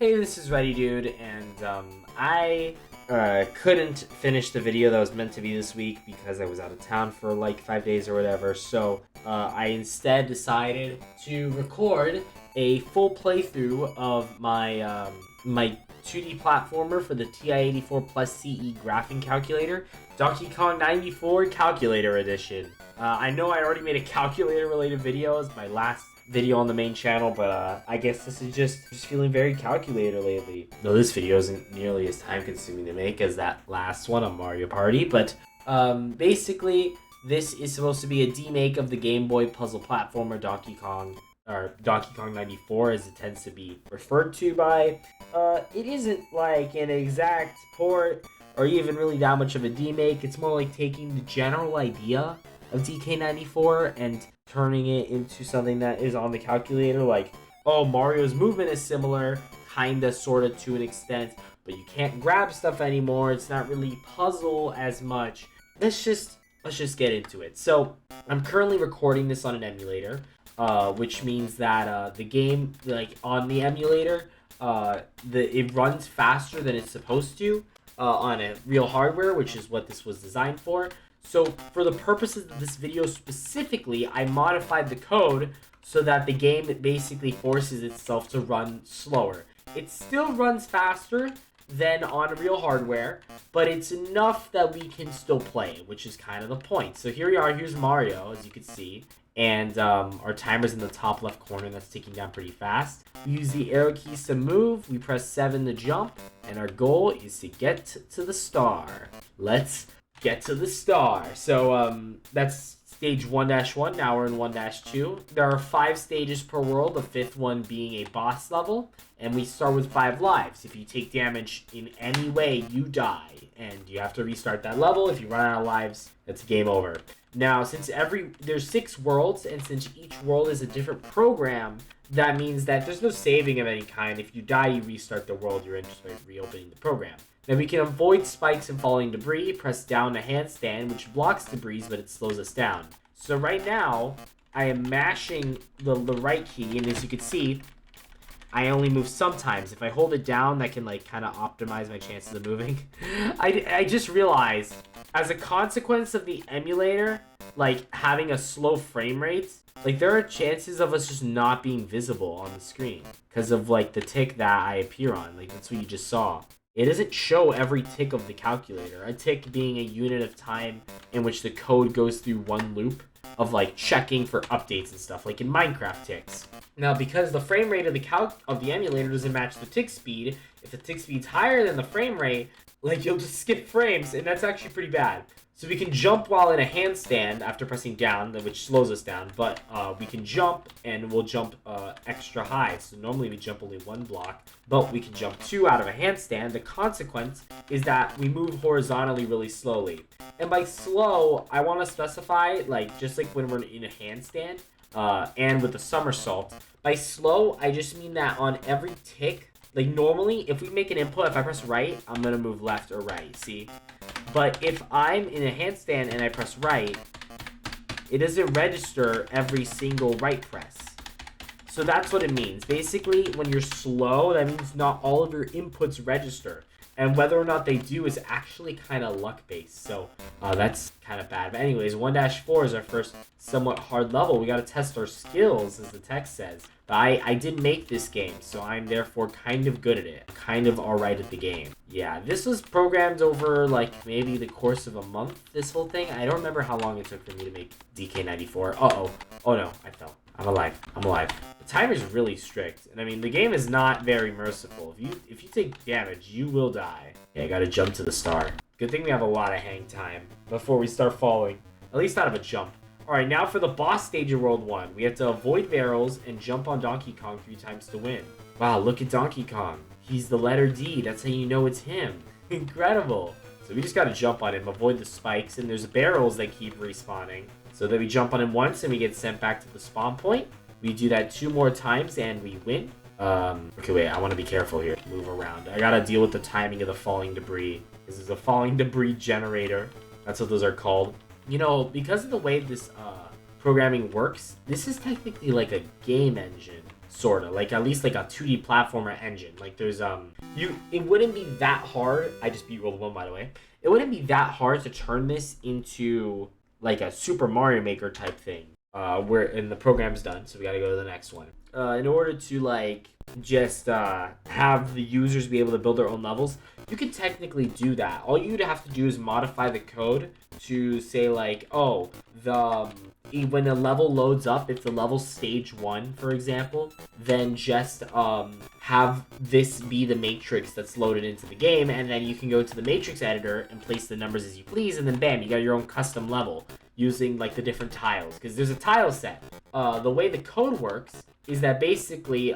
Hey, this is Ready Dude, and I couldn't finish the video that was meant to be this week because I was out of town for like 5 days or whatever, so I instead decided to record a full playthrough of my 2D platformer for the TI-84 Plus CE graphing calculator, Donkey Kong 94 Calculator Edition. I know I already made a calculator-related video as my last video on the main channel, but I guess this is just feeling very calculator lately. Though this video isn't nearly as time consuming to make as that last one on Mario Party, but basically this is supposed to be a demake of the Game Boy puzzle platformer Donkey Kong, or Donkey Kong 94 as it tends to be referred to by. It isn't like an exact port or even really that much of a demake. It's more like taking the general idea of DK94 and turning it into something that is on the calculator, like, oh, Mario's movement is similar, kinda, sorta, to an extent, but you can't grab stuff anymore. It's not really puzzle as much. Let's just get into it. So I'm currently recording this on an emulator, which means that the game, like, on the emulator, it runs faster than it's supposed to on a real hardware, which is what this was designed for. So for the purposes of this video specifically, I modified the code so that the game basically forces itself to run slower. It still runs faster than on real hardware, but it's enough that we can still play it, which is kind of the point. So here we are, here's Mario, as you can see, and our timer's in the top left corner, that's ticking down pretty fast. We use the arrow keys to move, we press 7 to jump, and our goal is to get to the star. Let's get to the star. So that's stage 1-1. Now we're in 1-2. There are 5 stages per world, the 5th one being a boss level, and we start with 5 lives. If you take damage in any way, you die, and you have to restart that level. If you run out of lives, it's game over. Now, since there's 6 worlds, and since each world is a different program, that means that there's no saving of any kind. If you die, you restart the world you're in, just by reopening the program. Now we can avoid spikes and falling debris, press down a handstand, which blocks debris, but it slows us down. So right now, I am mashing the right key, and as you can see, I only move sometimes. If I hold it down, that can like kind of optimize my chances of moving. I just realized, as a consequence of the emulator, like having a slow frame rate, like there are chances of us just not being visible on the screen because of like the tick that I appear on. Like that's what you just saw. It doesn't show every tick of the calculator, a tick being a unit of time in which the code goes through one loop of like checking for updates and stuff, like in Minecraft ticks. Now, because the frame rate of the emulator doesn't match the tick speed, if the tick speed's higher than the frame rate, like you'll just skip frames, and that's actually pretty bad. So we can jump while in a handstand after pressing down, which slows us down, but we can jump, and we'll jump extra high. So normally we jump only 1 block, but we can jump 2 out of a handstand. The consequence is that we move horizontally really slowly. And by slow, I want to specify, like, just like when we're in a handstand, and with a somersault. By slow, I just mean that on every tick, like normally, if we make an input, if I press right, I'm going to move left or right, see? But if I'm in a handstand and I press right, it doesn't register every single right press. So that's what it means. Basically, when you're slow, that means not all of your inputs register. And whether or not they do is actually kind of luck-based. So that's kind of bad. But anyways, 1-4 is our first somewhat hard level. We got to test our skills, as the text says. But I did make this game, so I'm therefore kind of good at it. Kind of alright at the game. Yeah, this was programmed over, like, maybe the course of a month, this whole thing. I don't remember how long it took for me to make DK94. Uh-oh. Oh, no, I fell. I'm alive. I'm alive. The timer's really strict, and I mean, the game is not very merciful. If you take damage, you will die. Yeah, I gotta jump to the star. Good thing we have a lot of hang time before we start falling. At least out of a jump. Alright, now for the boss stage of World 1. We have to avoid barrels and jump on Donkey Kong 3 times to win. Wow, look at Donkey Kong. He's the letter D. That's how you know it's him. Incredible. So we just gotta jump on him, avoid the spikes, and there's barrels that keep respawning. So then we jump on him once and we get sent back to the spawn point. We do that 2 more times and we win. Okay, wait, I want to be careful here. Move around. I gotta deal with the timing of the falling debris. This is a falling debris generator. That's what those are called. You know, because of the way this programming works, this is technically like a game engine. sort of like at least like a 2D platformer engine. Like there's it wouldn't be that hard. I just beat World 1, by the way. It wouldn't be that hard to turn this into like a Super Mario Maker type thing. Where and the program's done, so we got to go to the next one. In order to like just have the users be able to build their own levels, you can technically do that. All you'd have to do is modify the code to say like, oh, when the level loads up, if the level's stage 1, for example, then just have this be the matrix that's loaded into the game, and then you can go to the matrix editor and place the numbers as you please, and then bam, you got your own custom level using like the different tiles, because there's a tile set. The way the code works is that basically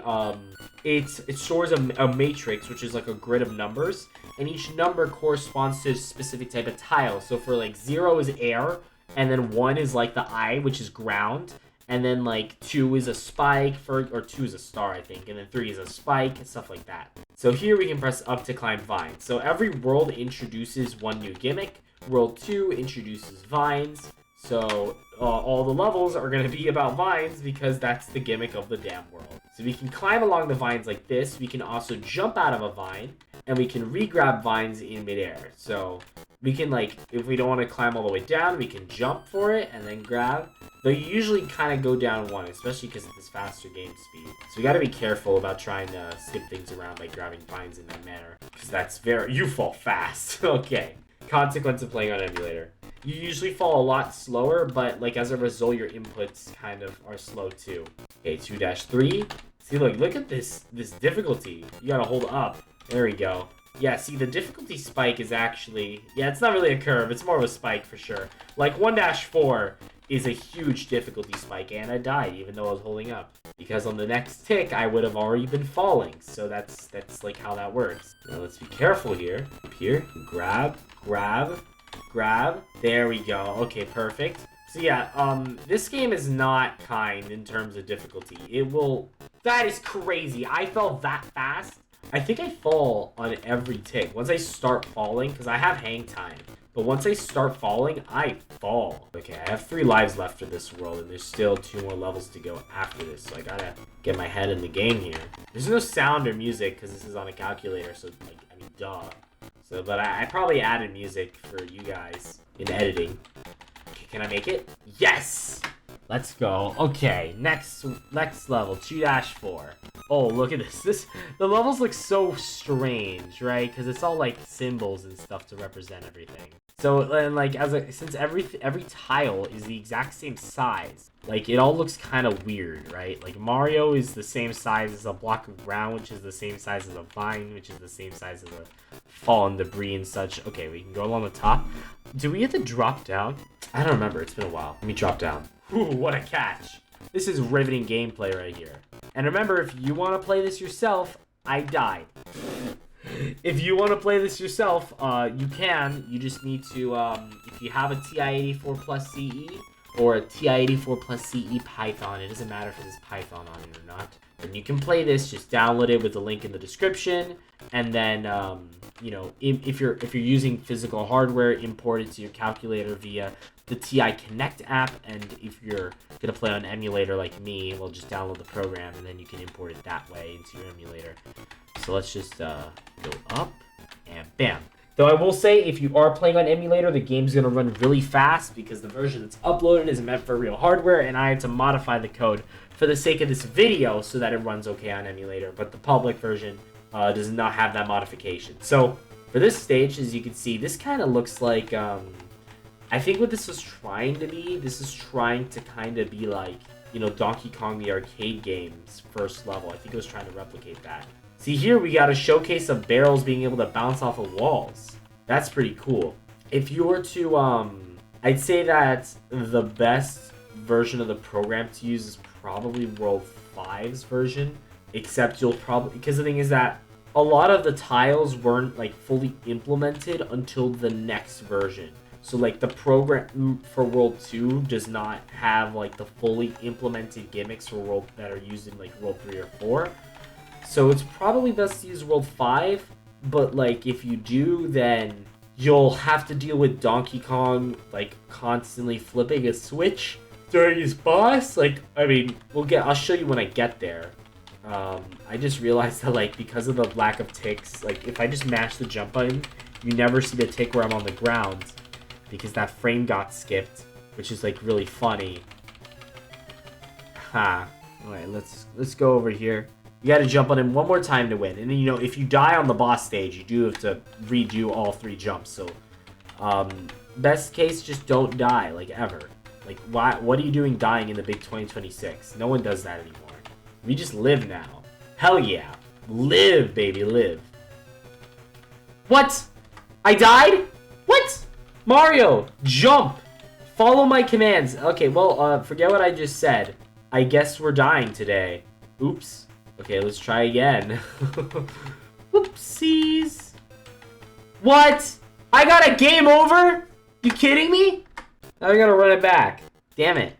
it stores a matrix, which is like a grid of numbers, and each number corresponds to a specific type of tile. So for like 0 is air, and then 1 is like the eye, which is ground, and then like 2 is a spike, or 2 is a star, I think, and then 3 is a spike, and stuff like that. So here we can press up to climb vines. So every world introduces one new gimmick. World 2 introduces vines. So all the levels are going to be about vines because that's the gimmick of the damn world. So we can climb along the vines like this. We can also jump out of a vine, and we can re-grab vines in midair. So we can, like, if we don't want to climb all the way down, we can jump for it and then grab. Though you usually kind of go down one, especially because of this faster game speed. So we got to be careful about trying to skip things around by grabbing vines in that manner, because that's you fall fast. Okay. Consequence of playing on emulator. You usually fall a lot slower, but like as a result, your inputs kind of are slow too. Okay, 2-3. See, look at this difficulty. You gotta hold up. There we go. Yeah, see, the difficulty spike is actually... Yeah, it's not really a curve. It's more of a spike for sure. Like 1-4 is a huge difficulty spike, and I died even though I was holding up. Because on the next tick, I would have already been falling. So that's like how that works. Now let's be careful here. Up here, grab. There we go. Okay, perfect. So yeah, this game is not kind in terms of difficulty. That is crazy. I fell that fast. I think I fall on every tick. Once I start falling, because I have hang time. But once I start falling, I fall. Okay, I have 3 lives left for this world, and there's still 2 more levels to go after this. So I gotta get my head in the game here. There's no sound or music, because this is on a calculator, so, like, I mean, duh. So, but I probably added music for you guys in editing. Okay, can I make it? Yes! Let's go. Okay, next level, 2-4. Oh, look at this. The levels look so strange, right? Because it's all like symbols and stuff to represent everything. So, and like since every tile is the exact same size, like it all looks kind of weird, right? Like Mario is the same size as a block of ground, which is the same size as a vine, which is the same size as a fallen debris and such. Okay, we can go along the top. Do we have to drop down? I don't remember. It's been a while. Let me drop down. Ooh, what a catch. This is riveting gameplay right here. And remember, if you want to play this yourself, I died. If you want to play this yourself, you can. You just need to, if you have a TI-84 plus CE or a TI-84 plus CE Python, it doesn't matter if it is Python on it or not, then you can play this. Just download it with the link in the description, and then, you know, if you're using physical hardware, import it to your calculator via the TI Connect app, and if you're gonna play on emulator like me, well, just download the program and then you can import it that way into your emulator. So let's just go up and bam. Though I will say, if you are playing on emulator, the game's gonna run really fast because the version that's uploaded is meant for real hardware, and I had to modify the code for the sake of this video so that it runs okay on emulator. But the public version does not have that modification. So for this stage, as you can see, this kind of looks like I think what this was trying to be, this is trying to kind of be like, you know, Donkey Kong the arcade game's first level. I think it was trying to replicate that. See, here we got a showcase of barrels being able to bounce off of walls. That's pretty cool. If you were to, I'd say that the best version of the program to use is probably World 5's version. Except you'll probably, because the thing is that a lot of the tiles weren't like fully implemented until the next version. So like the program for World 2 does not have like the fully implemented gimmicks for World that are used in like World 3 or 4. So it's probably best to use World 5, but like if you do, then you'll have to deal with Donkey Kong like constantly flipping a switch during his boss. Like, I mean, I'll show you when I get there. I just realized that, like, because of the lack of ticks, like, if I just mash the jump button, you never see the tick where I'm on the ground because that frame got skipped, which is, like, really funny. Ha. Alright, let's go over here. You gotta jump on him one more time to win. And then, you know, if you die on the boss stage, you do have to redo all 3 jumps. So, best case, just don't die, like, ever. Like, what are you doing dying in the big 2026? No one does that anymore. We just live now. Hell yeah. Live, baby, live. What? I died? What? Mario, jump. Follow my commands. Okay, well, forget what I just said. I guess we're dying today. Oops. Okay, let's try again. Whoopsies. What? I got a game over? You kidding me? Now I gotta run it back. Damn it.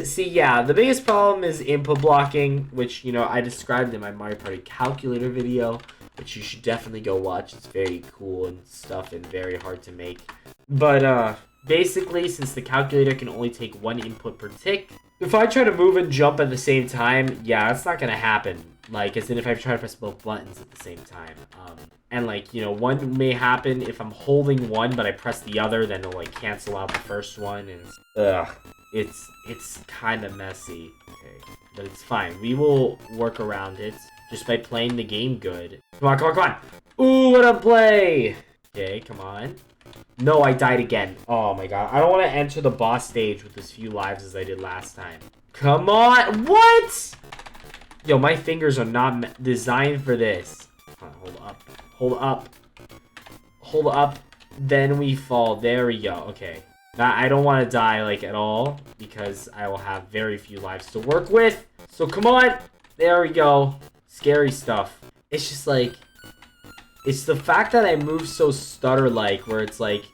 See, yeah, the biggest problem is input blocking, which, you know, I described in my Mario Party calculator video, which you should definitely go watch. It's very cool and stuff and very hard to make. But, basically, since the calculator can only take 1 input per tick, if I try to move and jump at the same time, yeah, that's not gonna happen. Like, as in if I try to press both buttons at the same time. And, like, you know, one may happen if I'm holding one, but I press the other, then it'll, like, cancel out the first one, and it's kind of messy. Okay, but it's fine. We will work around it just by playing the game good. Come on, come on, come on! Ooh, what a play! Okay, come on. No, I died again. Oh my god. I don't want to enter the boss stage with as few lives as I did last time. Come on! What?! Yo, my fingers are not designed for this. Hold up. Hold up. Hold up. Then we fall. There we go. Okay. Now, I don't want to die, like, at all, because I will have very few lives to work with. So, come on! There we go. Scary stuff. It's just, like... It's the fact that I move so stutter-like, where it's, like...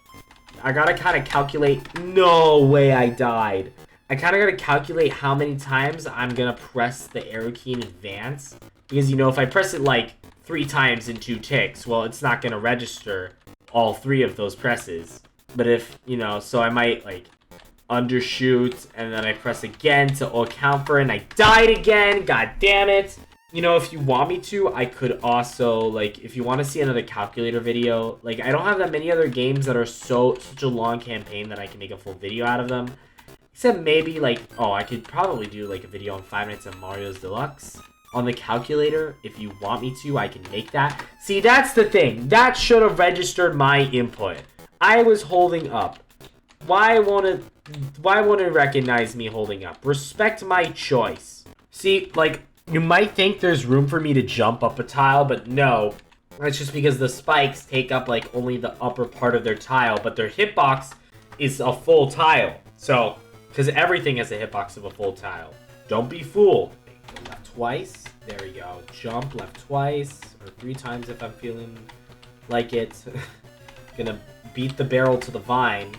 I gotta kind of calculate... No way I died. I kind of gotta calculate how many times I'm gonna press the arrow key in advance. Because, you know, if I press it, like, 3 times in 2 ticks, well, it's not gonna register all 3 of those presses. But if, you know, so I might, like, undershoot, and then I press again to account for it, and I died again. God damn it. You know, if you want me to, I could also, like, if you want to see another calculator video, like, I don't have that many other games that are such a long campaign that I can make a full video out of them. Except maybe, like, oh, I could probably do, like, a video on 5 Nights at Mario's Deluxe on the calculator. If you want me to, I can make that. See, that's the thing. That should have registered my input. I was holding up. Why won't it recognize me holding up? Respect my choice. See, like, you might think there's room for me to jump up a tile, but no. That's just because the spikes take up, like, only the upper part of their tile, but their hitbox is a full tile. So, because everything has a hitbox of a full tile. Don't be fooled. Go left twice. There we go. Jump left twice, or 3 times if I'm feeling like it. Gonna beat the barrel to the vine.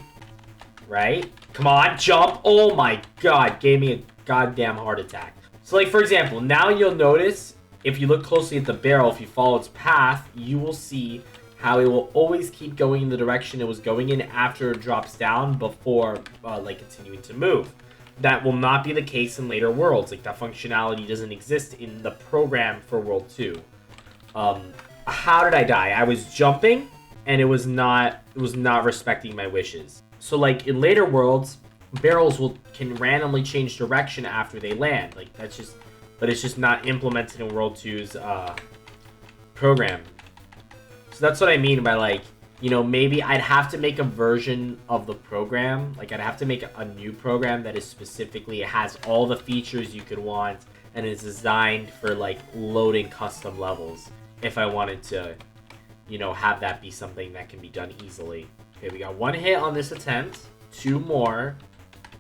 Right? Come on, jump! Oh my god, gave me a goddamn heart attack. So, like, for example, now you'll notice, if you look closely at the barrel, if you follow its path, you will see how it will always keep going in the direction it was going in after it drops down before, like, continuing to move. That will not be the case in later worlds. Like, that functionality doesn't exist in the program for World 2. How did I die? I was jumping, and it was not respecting my wishes. So, like, in later worlds, barrels can randomly change direction after they land. Like, that's just... But it's just not implemented in World 2's program. So that's what I mean by, like, you know, maybe I'd have to make a version of the program. Like, I'd have to make a new program that is specifically... It has all the features you could want and is designed for, like, loading custom levels. If I wanted to, you know, have that be something that can be done easily. Okay, we got 1 hit on this attempt. 2 more.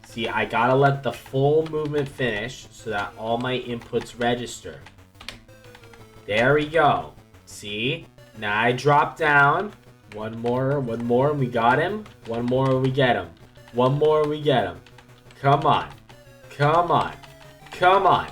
See, I gotta let the full movement finish so that all my inputs register. There we go. See? Now I drop down. 1 more, and we got him. 1 more, and we get him. 1 more, and we get him. Come on. Come on. Come on.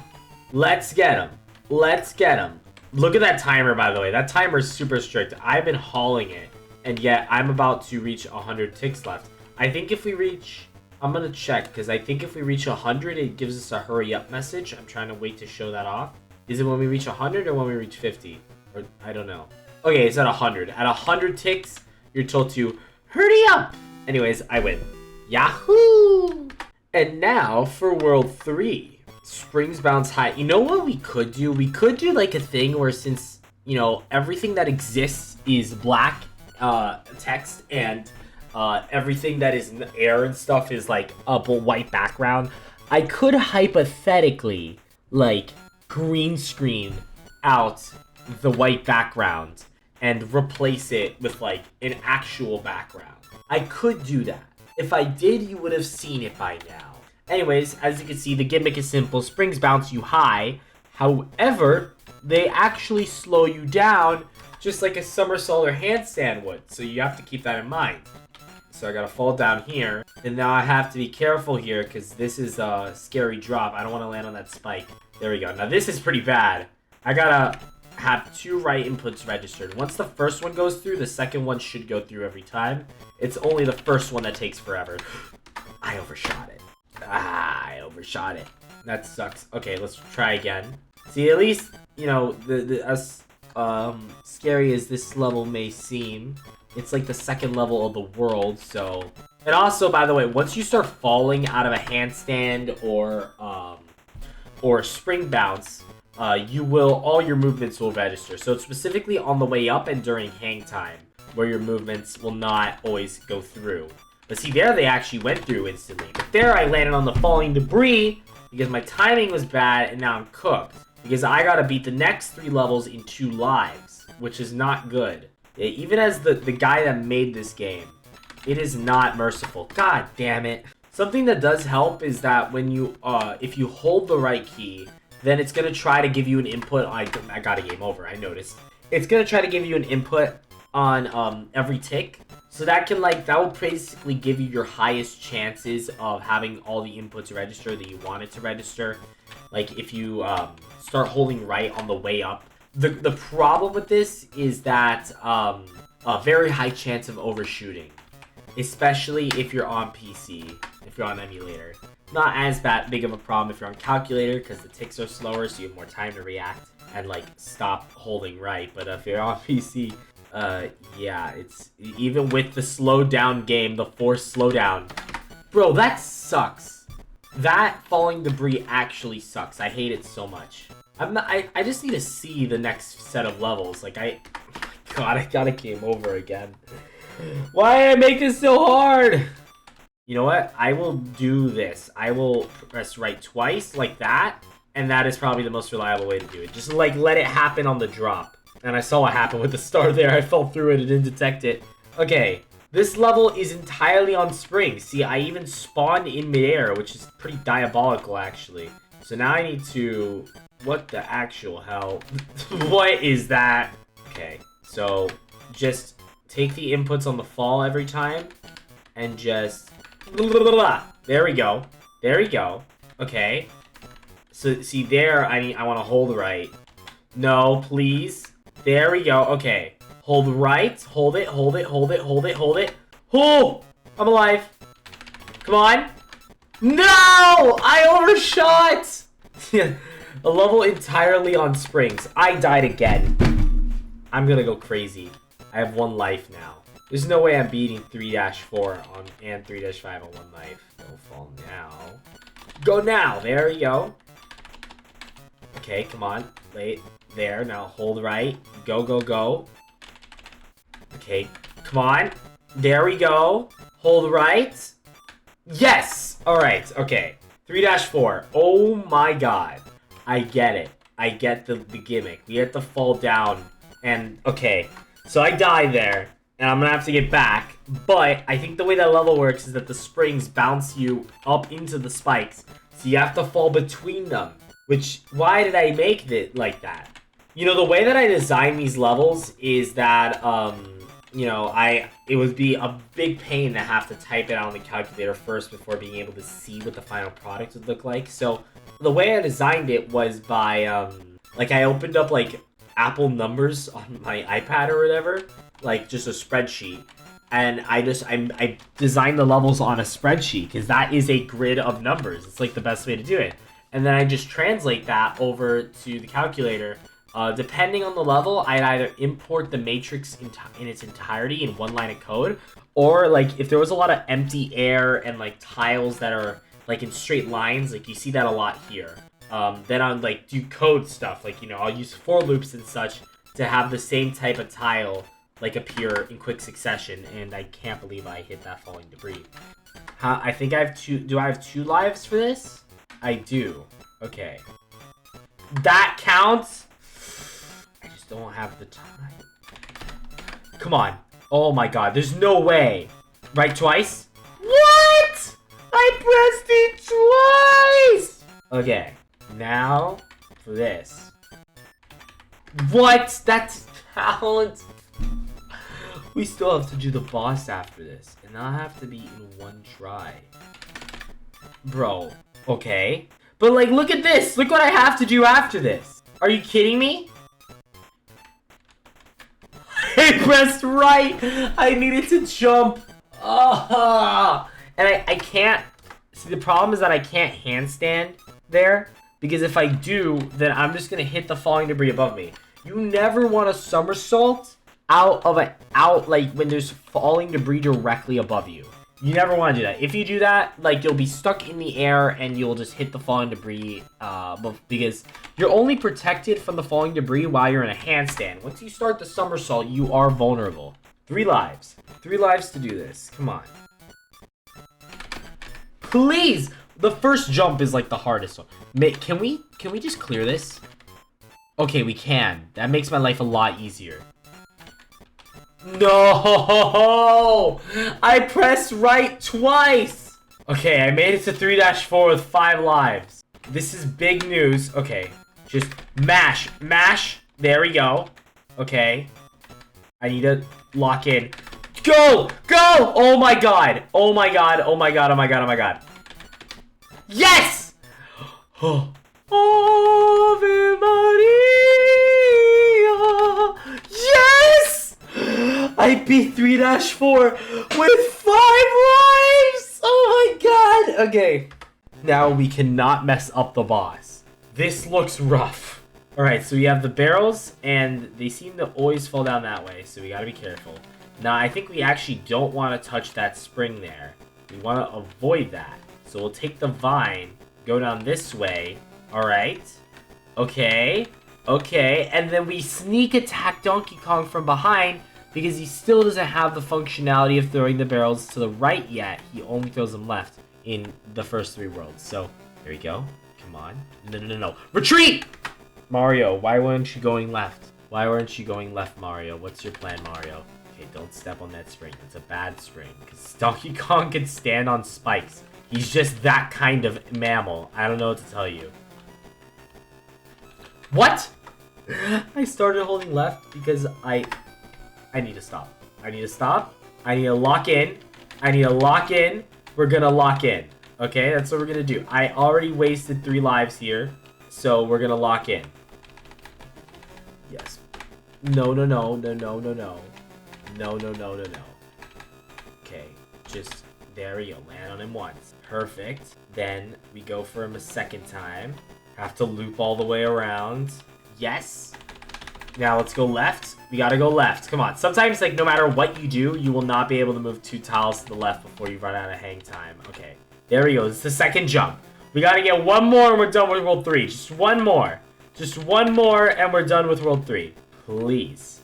Let's get him. Let's get him. Look at that timer, by the way. That timer is super strict. I've been hauling it, and yet I'm about to reach 100 ticks left. I think if we reach... I'm going to check, because I think if we reach 100, it gives us a hurry up message. I'm trying to wait to show that off. Is it when we reach 100 or when we reach 50? Or I don't know. Okay, it's at 100. At 100 ticks, you're told to hurry up. Anyways, I win. Yahoo! And now for World 3. Springs bounce high. You know what we could do? We could do like a thing where since, you know, everything that exists is black text and everything that is in the air and stuff is like a white background. I could hypothetically like green screen out the white background and replace it with like an actual background. I could do that. If I did, you would have seen it by now. Anyways, as you can see, the gimmick is simple. Springs bounce you high. However, they actually slow you down just like a somersault or handstand would. So you have to keep that in mind. So I gotta fall down here. And now I have to be careful here because this is a scary drop. I don't want to land on that spike. There we go. Now this is pretty bad. I gotta have 2 right inputs registered. Once the first one goes through, the second one should go through every time. It's only the first one that takes forever. I overshot it. I overshot it. That sucks. Okay, let's try again. See, at least, you know, as scary as this level may seem, it's like the second level of the world, so... And also, by the way, once you start falling out of a handstand or spring bounce, all your movements will register. So it's specifically on the way up and during hang time, where your movements will not always go through. But see, there they actually went through instantly. But there I landed on the falling debris because my timing was bad and now I'm cooked. Because I gotta beat the next 3 levels in 2 lives, which is not good. Even as the guy that made this game, it is not merciful. God damn it. Something that does help is that when you, if you hold the right key, then it's gonna try to give you an input. I got a game over, I noticed. It's gonna try to give you an input on every tick. So that will basically give you your highest chances of having all the inputs register that you want it to register. Like if you start holding right on the way up. The problem with this is that a very high chance of overshooting. Especially if you're on PC, if you're on emulator. Not as big of a problem if you're on calculator because the ticks are slower so you have more time to react and like stop holding right. But if you're on PC, yeah, it's even with the slowed down game, the forced slowdown. Bro, that sucks. That falling debris actually sucks. I hate it so much. I just need to see the next set of levels. Like oh my god, I got a game over again. Why did I make this so hard? You know what? I will do this. I will press right twice like that. And that is probably the most reliable way to do it. Just like let it happen on the drop. And I saw what happened with the star there. I fell through it and didn't detect it. Okay. This level is entirely on springs. See, I even spawned in midair, which is pretty diabolical actually. So now I need to... What the actual hell? What is that? Okay. So just take the inputs on the fall every time. And just... There we go. There we go. Okay. So, see, there, I want to hold right. No, please. There we go. Okay. Hold right. Hold it, hold it, hold it, hold it, hold it. Oh! I'm alive. Come on. No! I overshot! A level entirely on springs. I died again. I'm gonna go crazy. I have 1 life now. There's no way I'm beating 3-4 on and 3-5 on 1 life. Don't fall now. Go now. There we go. Okay, come on. Wait. There. Now hold right. Go, go, go. Okay. Come on. There we go. Hold right. Yes! Alright. Okay. 3-4. Oh my god. I get it. I get the gimmick. We have to fall down. And, okay. So I die there. And I'm gonna have to get back. But I think the way that level works is that the springs bounce you up into the spikes. So you have to fall between them. Which, why did I make it like that? You know, the way that I design these levels is that, you know, it would be a big pain to have to type it out on the calculator first before being able to see what the final product would look like. So the way I designed it was by, like I opened up like Apple numbers on my iPad or whatever, like just a spreadsheet. And I designed the levels on a spreadsheet because that is a grid of numbers. It's like the best way to do it. and then I just translate that over to the calculator. Depending on the level, I'd either import the matrix in its entirety in one line of code, or like if there was a lot of empty air and like tiles that are like in straight lines, like you see that a lot here. Then I'll like do code stuff, like, you know, I'll use for loops and such to have the same type of tile like appear in quick succession. And I can't believe I hit that falling debris. I think I have two. Do I have 2 lives for this? I do. Okay. That counts. I just don't have the time. Come on. Oh my god. There's no way. Right, twice? What? I pressed it twice. Okay. Now for this. What? That's talent. We still have to do the boss after this. And that'll have to be in 1 try. Bro. Okay. But like, look at this. Look what I have to do after this. Are you kidding me? I pressed right. I needed to jump. Oh. And I can't. See, the problem is that I can't handstand there. Because if I do, then I'm just going to hit the falling debris above me. You never want to somersault out like when there's falling debris directly above you. You never want to do that. If you do that, like, you'll be stuck in the air and you'll just hit the falling debris, because you're only protected from the falling debris while you're in a handstand. Once you start the somersault, you are vulnerable. 3 lives. 3 lives to do this. Come on. Please! The first jump is like the hardest one. Can we just clear this? Okay, we can. That makes my life a lot easier. No! I pressed right twice! Okay, I made it to 3-4 with 5 lives. This is big news. Okay, just mash. Mash. There we go. Okay. I need to lock in. Go! Go! Oh my god! Oh my god! Oh my god! Oh my god! Oh my god! Yes! Ave Maria! Yes! I beat 3-4 with 5 lives! Oh my god! Okay. Now we cannot mess up the boss. This looks rough. Alright, so we have the barrels, and they seem to always fall down that way, so we gotta be careful. Now, I think we actually don't want to touch that spring there. We want to avoid that. So we'll take the vine, go down this way. Alright. Okay. Okay. And then we sneak attack Donkey Kong from behind because he still doesn't have the functionality of throwing the barrels to the right yet. He only throws them left in the first 3 worlds. So, there we go. Come on. No. Retreat! Mario, why weren't you going left? Why weren't you going left, Mario? What's your plan, Mario? Okay, don't step on that spring. It's a bad spring. Because Donkey Kong can stand on spikes. He's just that kind of mammal. I don't know what to tell you. What? I started holding left because I need to stop. I need to stop. I need to lock in. I need to lock in. We're gonna lock in. Okay, that's what we're gonna do. I already wasted 3 lives here. So we're gonna lock in. Yes. No. No. Okay, just there we go. Land on him once. Perfect. Then we go for him a second time. Have to loop all the way around. Yes. Now let's go left. We gotta go left. Come on. Sometimes, like, no matter what you do, you will not be able to move 2 tiles to the left before you run out of hang time. Okay. There we go. This is the second jump. We gotta get 1 more and we're done with World 3. Just 1 more. Just 1 more and we're done with World 3. Please.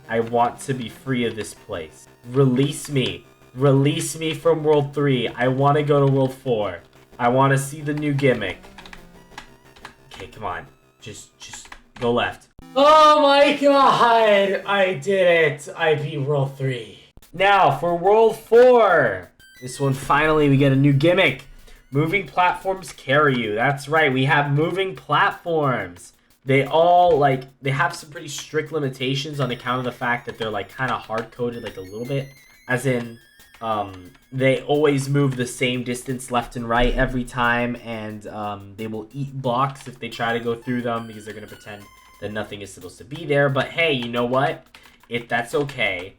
I want to be free of this place. Release me. Release me from World 3. I want to go to World 4. I want to see the new gimmick. Okay, come on. Just go left. Oh my god! I did it! I beat World 3. Now, for World 4. This one, finally, we get a new gimmick. Moving platforms carry you. That's right, we have moving platforms. They all, like, they have some pretty strict limitations on account of the fact that they're, like, kind of hard-coded, like, a little bit. As in, they always move the same distance left and right every time, and they will eat blocks if they try to go through them because they're going to pretend that nothing is supposed to be there. But hey, you know what? That's okay.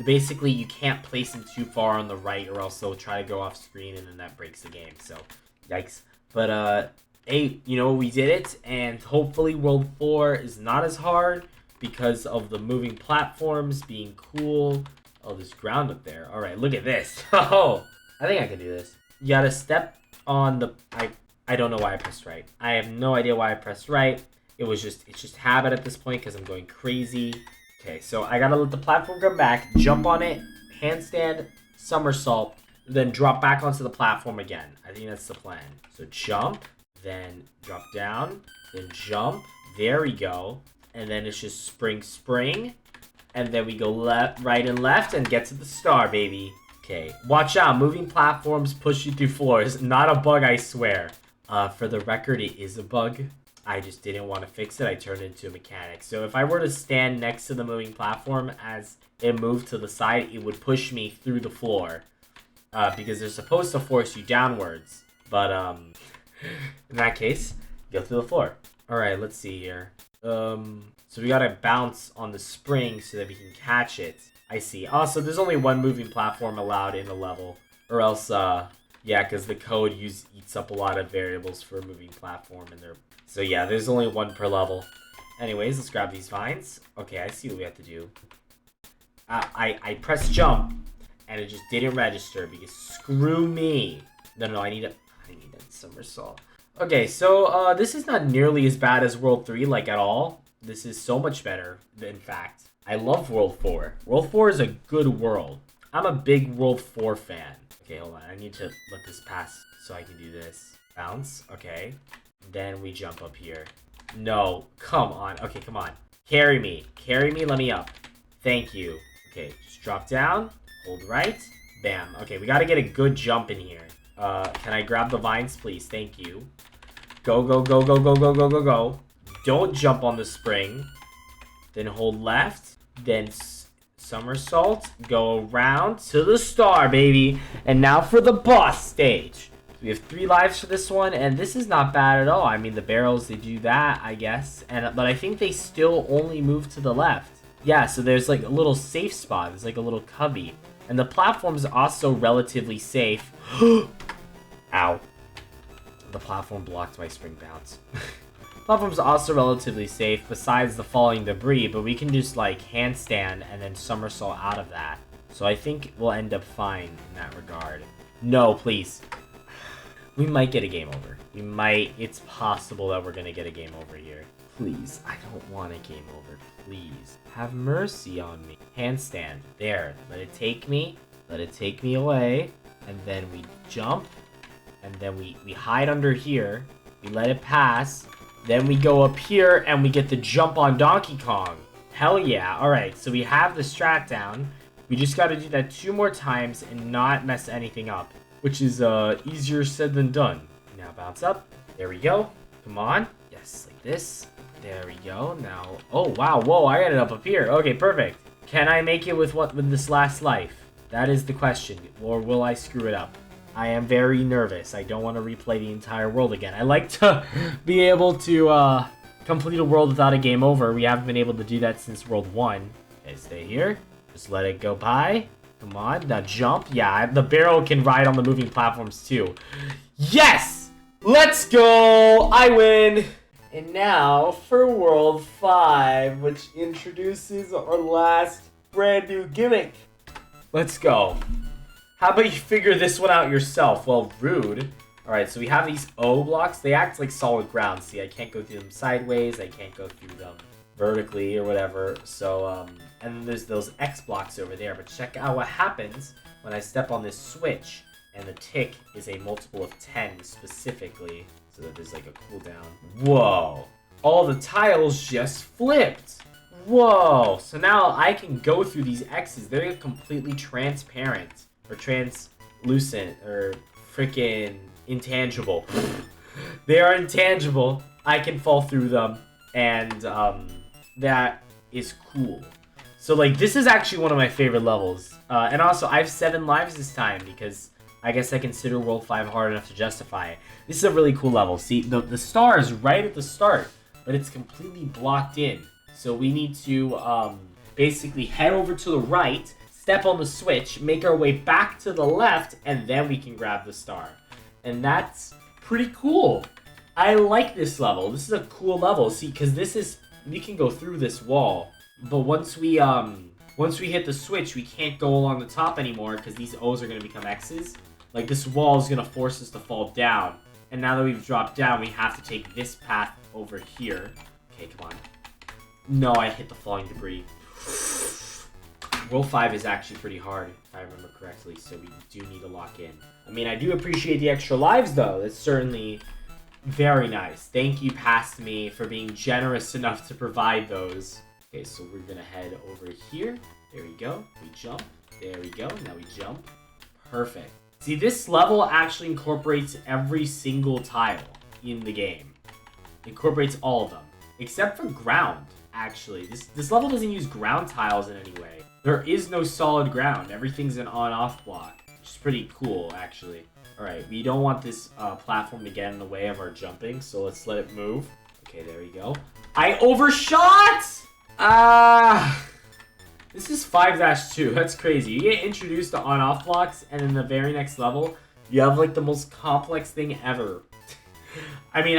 Basically, you can't place them too far on the right or else they'll try to go off screen and then that breaks the game. So Yikes. But, hey, you know, we did it, and hopefully World 4 is not as hard because of the moving platforms being cool. Oh, there's ground up there. All right, look at this. Oh, I think I can do this. You gotta step on the... I don't know why I pressed right. I have no idea why I pressed right. It's just habit at this point because I'm going crazy. Okay, so I gotta let the platform come back, jump on it, handstand, somersault, then drop back onto the platform again. I think that's the plan. So jump, then drop down, then jump. There we go. And then it's just spring. And then we go left, right, and left and get to the star, baby. Okay, watch out. Moving platforms push you through floors. Not a bug, I swear. For the record, it is a bug. I just didn't want to fix it. I turned it into a mechanic. So if I were to stand next to the moving platform as it moved to the side, it would push me through the floor. Because they're supposed to force you downwards. But, in that case, go through the floor. Alright, let's see here. So we gotta bounce on the spring so that we can catch it. I see. Also, there's only one moving platform allowed in a level. Or else, yeah, because the code eats up a lot of variables for a moving platform. So yeah, there's only one per level. Anyways, let's grab these vines. Okay, I see what we have to do. I pressed jump, and it just didn't register because screw me. No, I need a somersault. Okay, so this is not nearly as bad as World 3, like at all. This is so much better, in fact. I love World 4. World 4 is a good world. I'm a big World 4 fan. Okay, hold on. I need to let this pass so I can do this. Bounce. Okay. Then we jump up here. No. Come on. Okay, come on. Carry me. Carry me. Let me up. Thank you. Okay, just drop down. Hold right. Bam. Okay, we got to get a good jump in here. Can I grab the vines, please? Thank you. Go. Don't jump on the spring. Then hold left. Then somersault. Go around to the star, baby. And now for the boss stage. We have 3 lives for this one, and this is not bad at all. I mean, the barrels, they do that, I guess. But I think they still only move to the left. Yeah, so there's like a little safe spot. There's like a little cubby. And the platform's also relatively safe. Ow. The platform blocked my spring bounce. Platform's also relatively safe besides the falling debris, but we can just like handstand and then somersault out of that. So I think we'll end up fine in that regard. No, please. We might get a game over. It's possible that we're gonna get a game over here. Please, I don't want a game over. Please, have mercy on me. Handstand, there, let it take me away, and then we jump, and then we hide under here, we let it pass, then we go up here, and we get the jump on Donkey Kong. Hell yeah, alright, so we have the strat down, we just gotta do that 2 more times and not mess anything up. Which is easier said than done. Now bounce up. There we go. Come on. Yes, like this. There we go. Now, oh wow, whoa! I ended up here. Okay, perfect. Can I make it with this last life? That is the question. Or will I screw it up? I am very nervous. I don't want to replay the entire world again. I like to be able to complete a world without a game over. We haven't been able to do that since World 1. Okay, stay here. Just let it go by. Come on, now jump. Yeah, the barrel can ride on the moving platforms too. Yes! Let's go! I win! And now for World 5, which introduces our last brand new gimmick. Let's go. How about you figure this one out yourself? Well, rude. Alright, so we have these O blocks. They act like solid ground. See, I can't go through them sideways. I can't go through them vertically or whatever. So, and there's those X blocks over there. But check out what happens when I step on this switch. And the tick is a multiple of 10 specifically. So that there's like a cooldown. Whoa. All the tiles just flipped. Whoa. So now I can go through these X's. They're completely transparent. Or translucent. Or freaking intangible. They are intangible. I can fall through them. And that is cool. So like this is actually one of my favorite levels. And also I have 7 lives this time because I guess I consider World 5 hard enough to justify it. This is a really cool level. See, the star is right at the start, but it's completely blocked in. So we need to basically head over to the right, step on the switch, make our way back to the left, and then we can grab the star. And that's pretty cool. I like this level. This is a cool level. See, because we can go through this wall. But once we hit the switch, we can't go along the top anymore because these O's are going to become X's. Like, this wall is going to force us to fall down. And now that we've dropped down, we have to take this path over here. Okay, come on. No, I hit the falling debris. World 5 is actually pretty hard, if I remember correctly, so we do need to lock in. I mean, I do appreciate the extra lives, though. It's certainly very nice. Thank you, Past Me, for being generous enough to provide those. Okay, so we're going to head over here. There we go. We jump. There we go. Now we jump. Perfect. See, this level actually incorporates every single tile in the game. It incorporates all of them, except for ground, actually. This level doesn't use ground tiles in any way. There is no solid ground. Everything's an on-off block, which is pretty cool, actually. Alright, we don't want this platform to get in the way of our jumping, so let's let it move. Okay, there we go. I overshot! This is 5-2. That's crazy. You get introduced to on-off blocks, and in the very next level, you have like the most complex thing ever. I mean,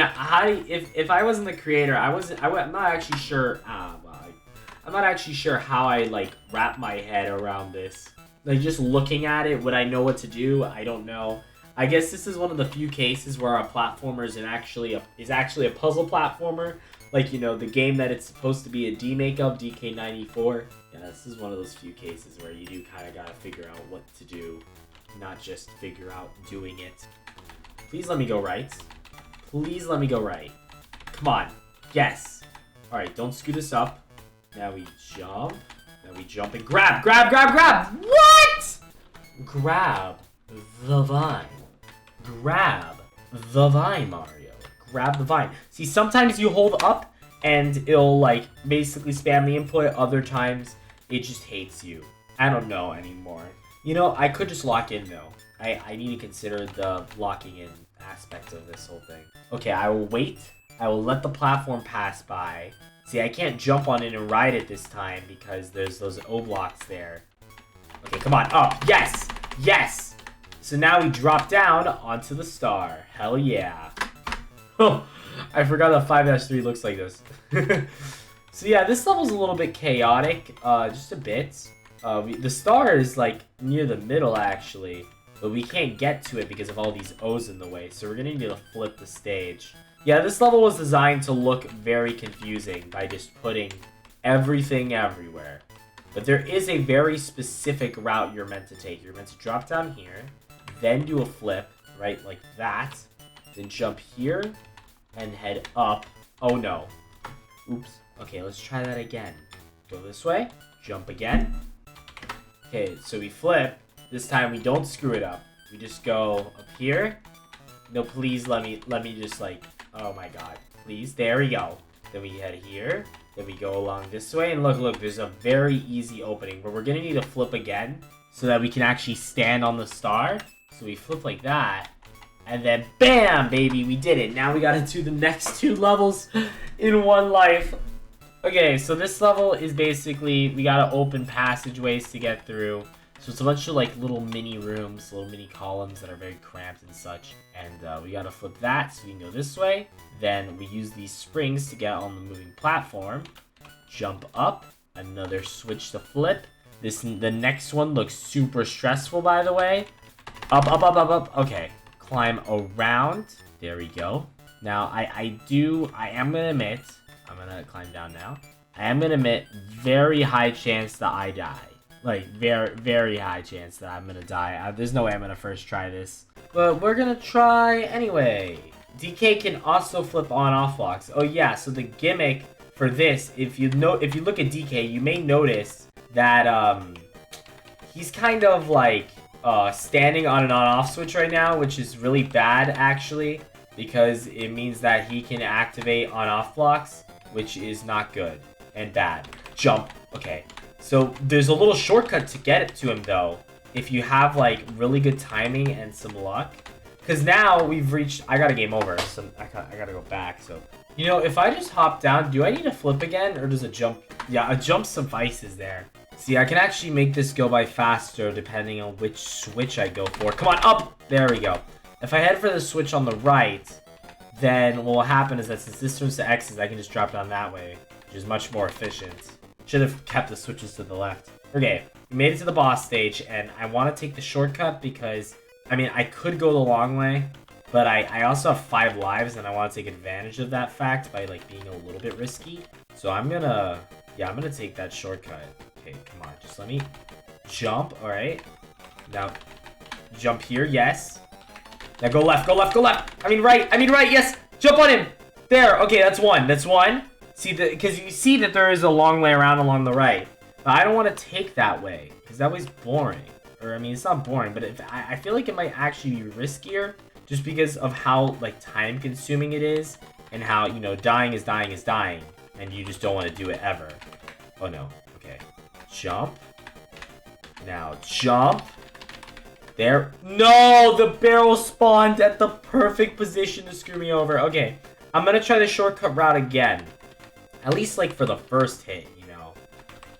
if I wasn't the creator, I'm not actually sure. I'm not actually sure how I like wrap my head around this. Like, just looking at it, would I know what to do? I don't know. I guess this is one of the few cases where a platformer is actually a puzzle platformer. Like, you know, the game that it's supposed to be a remake of, DK94. Yeah, this is one of those few cases where you do kind of gotta figure out what to do, not just figure out doing it. Please let me go right. Please let me go right. Come on. Yes. All right, don't scoot us up. Now we jump. Now we jump and grab, grab, grab, grab. What? Grab the vine. Grab the vine, Mario. Grab the vine. See, sometimes you hold up and it'll like basically spam the input. Other times it just hates you. I don't know anymore. You know, I could just lock in though. I need to consider the locking in aspect of this whole thing. Okay, I will wait. I will let the platform pass by. See, I can't jump on it and ride it this time because there's those O blocks there. Okay, come on, up. Yes, yes. So now we drop down onto the star. Hell yeah. Oh, I forgot that 5-3 looks like this. So yeah, this level's a little bit chaotic, just a bit. The star is like near the middle actually, but we can't get to it because of all these O's in the way, so we're gonna need to flip the stage. Yeah, this level was designed to look very confusing by just putting everything everywhere. But there is a very specific route you're meant to take. You're meant to drop down here, then do a flip, right, like that, then jump here, and head up. Oh no. Oops. Okay, let's try that again. Go this way, jump again. Okay, so we flip. This time we don't screw it up. We just go up here. No, please let me just like, oh my god, please. There we go. Then we head here. Then we go along this way. And look, there's a very easy opening. But we're going to need to flip again so that we can actually stand on the star. So we flip like that. And then bam, baby, we did it. Now we got to do the next 2 levels in one life. Okay, so this level is basically, we got to open passageways to get through. So it's a bunch of like little mini rooms, little mini columns that are very cramped and such. And we gotta flip that so we can go this way. Then we use these springs to get on the moving platform. Jump up, another switch to flip. The next one looks super stressful, by the way. Up, up, up, up, up. Okay, climb around. There we go. Now I am gonna admit, I'm gonna climb down now. I am gonna admit, very high chance that I die. Like, very, very high chance that I'm gonna die. There's no way I'm gonna first try this. But we're gonna try anyway. DK can also flip on-off blocks. Oh yeah, so the gimmick for this, if you look at DK, you may notice that he's kind of like standing on an on-off switch right now, which is really bad actually, because it means that he can activate on-off blocks, which is not good and bad. Jump. Okay. So there's a little shortcut to get it to him though, if you have like really good timing and some luck. Because now we've reached, I got a game over, so I gotta go back. So, you know, if I just hop down, do I need to flip again or does a jump? Yeah, a jump suffices there. See, I can actually make this go by faster depending on which switch I go for. Come on, up! There we go. If I head for the switch on the right, then what will happen is that since this turns to X's, I can just drop down that way, which is much more efficient. Should have kept the switches to the left. Okay, we made it to the boss stage, and I want to take the shortcut because, I mean, I could go the long way, but I also have 5 lives, and I want to take advantage of that fact by, like, being a little bit risky. So I'm gonna take that shortcut. Okay, come on, just let me jump, alright. Now, jump here, yes. Now go left, go left, go left. I mean right, yes. Jump on him. There, okay, that's one. See, because you see that there is a long way around along the right. But I don't want to take that way, because that way's boring. Or, I mean, it's not boring, but I feel like it might actually be riskier, just because of how, like, time-consuming it is, and how, you know, dying is dying is dying, and you just don't want to do it ever. Oh, no. Okay. Jump. Now, jump. There. No! The barrel spawned at the perfect position to screw me over. Okay. I'm gonna try the shortcut route again. At least, like, for the first hit, you know.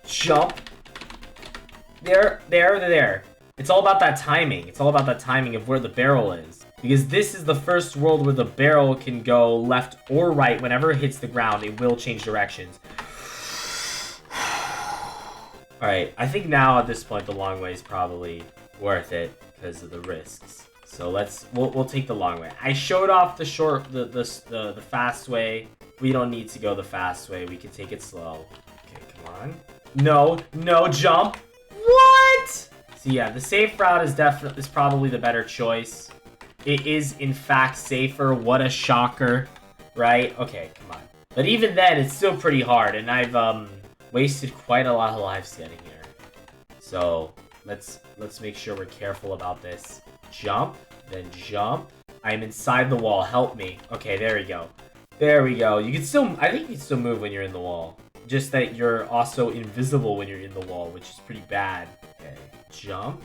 Jump. There. It's all about that timing. It's all about that timing of where the barrel is. Because this is the first world where the barrel can go left or right. Whenever it hits the ground, it will change directions. Alright, I think now at this point the long way is probably worth it because of the risks. So we'll take the long way. I showed off the the fast way. We don't need to go the fast way. We can take it slow. Okay, come on. No, jump. What? So yeah, the safe route is probably the better choice. It is in fact safer. What a shocker, right? Okay, come on. But even then, it's still pretty hard, and I've wasted quite a lot of lives getting here. So let's make sure we're careful about this. Jump, then jump. I'm inside the wall. Help me. Okay, there we go. There we go. You can still, I think you can still move when you're in the wall. Just that you're also invisible when you're in the wall, which is pretty bad. Okay, jump.